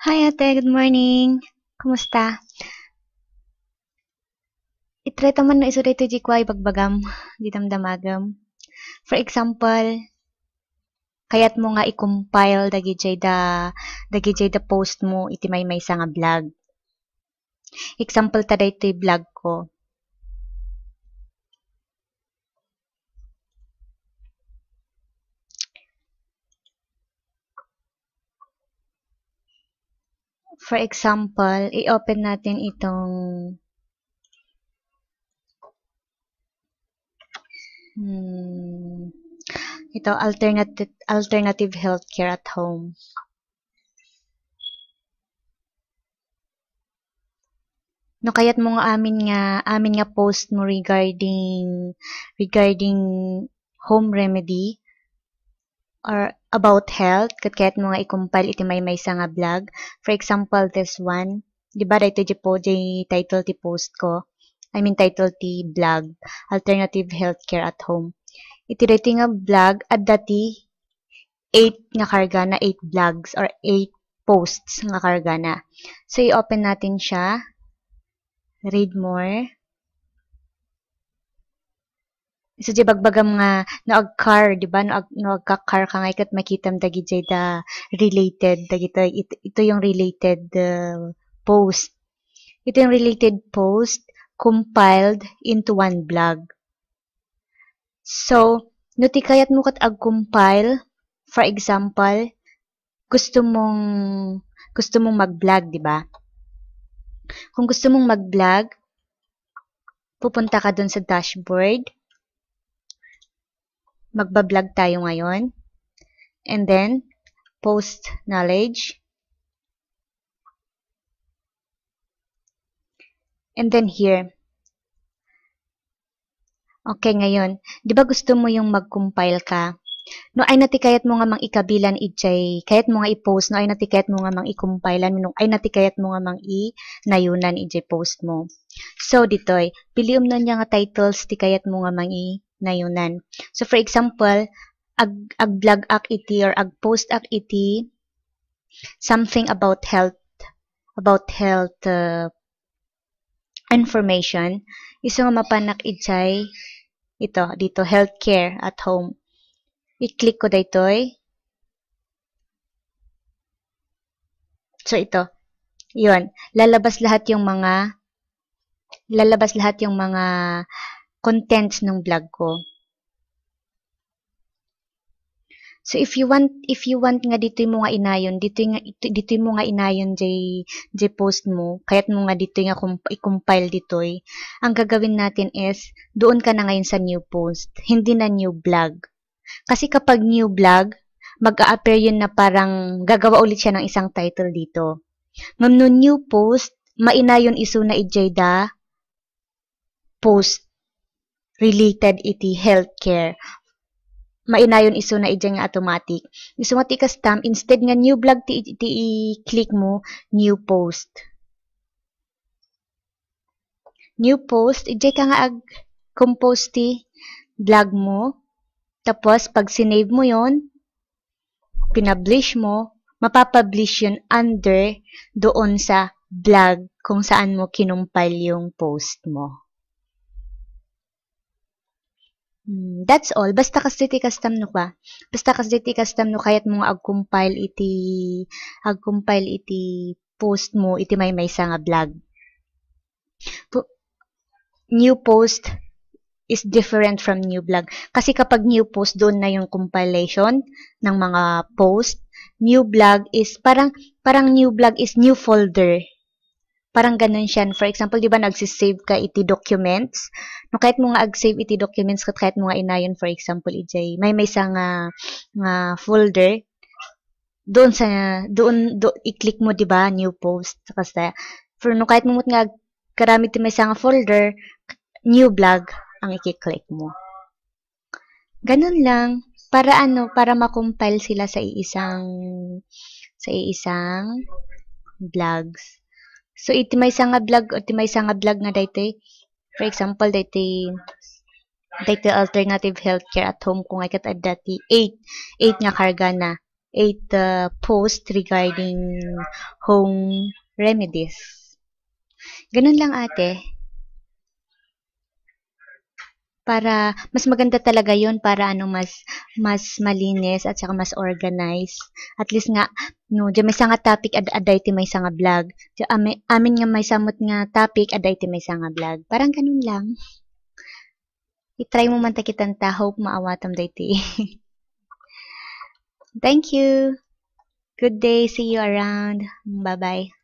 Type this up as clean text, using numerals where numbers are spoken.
Hi ate, good morning. Kumusta? Itry taman no iso dito di kway bagbagam, di damdamagam. For example, kayat mo nga i-compile dagi jay da post mo iti may nga vlog. Example ta daytoy vlog ko. For example, i-open natin itong ito alternative healthcare at home. No kayat mo nga amin nga post mo regarding home remedy or about health ket kayat mo nga i-compile iti maysa nga vlog. For example, this one, di ba dayto di po di title ti post ko. I mean title ti vlog, alternative healthcare at home. Iti dayto nga vlog at dati 8 nga karga na 8 vlogs or 8 posts nga karga na. So i-open natin siya. Read more. So, di bagbagam nga naag-car, di ba? Naagka-car ka nga ikat makitam dagiti da related dagiti ito yung related post. Ito yung related post compiled into one blog. So, no ti kayat mo kat ag-compile, for example, gusto mong mag-vlog, di ba? Kung gusto mong mag-vlog, pupunta ka dun sa dashboard. Magba-vlog tayo ngayon. And then, post knowledge. And then here. Okay, ngayon. Di ba gusto mo yung mag-compile ka? No, ay natikayat mo nga mang ikabilan ijay, kayat mo nga i-post, no, ay natikayat mo nga mang i-compilean, no, ay natikayat mo nga mang i-nayunan ijay post mo. So, ditoy, pilium nun nga titles, tikayat mo nga mang i-nayunan. So, for example, ag-vlog ak iti or ag-post ak iti something about health information. Iso nga mapanak ijay, ito, dito, healthcare at home. I-click ko daytoy. So, ito. Yun. Lalabas lahat yung mga contents ng vlog ko. So, if you want nga dito mo nga inayon, dito mo nga inayon jay post mo, kayat mo nga dito nga i-compile ditoy. Ang gagawin natin is, doon ka na ngayon sa new post, hindi na new vlog. Kasi kapag new vlog, mag-a-appear yun na parang gagawa ulit siya ng isang title dito. Ngam no new post, mainayon iso na ijay da post related iti healthcare. Mainayon iso na ijay nga automatic. Iso nga ti custom, instead nga new vlog ti i-click mo, new post. New post, ijay ka nga compose ti vlog mo. Tapos, pag sinave mo yon, pinablish mo, mapapublish yun under doon sa vlog kung saan mo kinumpile yung post mo. That's all. Basta kasi ti custom no ba? Basta kasi ti custom no kayat mo nga ag-compile iti post mo iti maysa nga vlog. New post is different from new vlog. Kasi kapag new post, doon na yung compilation ng mga post. New vlog is, parang new vlog is new folder. Parang ganun siya. For example, di ba nagsisave ka iti documents? No, kahit mo nga ag-save iti documents, kahit mo nga inayon, for example, ijay, maysa nga folder, doon i-click mo, di ba, new post. Kasi, no, kahit mo nga karami ti maysa nga folder, new vlog ang i-click mo. Ganun lang. Para ma-compile sila sa iisang vlogs. So, iti maysa nga vlog nga daytoy. For example, daytoy alternative healthcare at home kung ay kat dati 8 nga karga na. post regarding home remedies. Ganun lang ate. Para mas maganda talaga 'yon para mas malinis at saka mas organized. At least nga no, di may nga topic aday ti may nga vlog. Di amin nga may samot nga topic aday ti may nga vlog. Parang ganun lang. I-try mo man ta kitanta, hope maawatam dayti. Thank you. Good day. See you around. Bye-bye.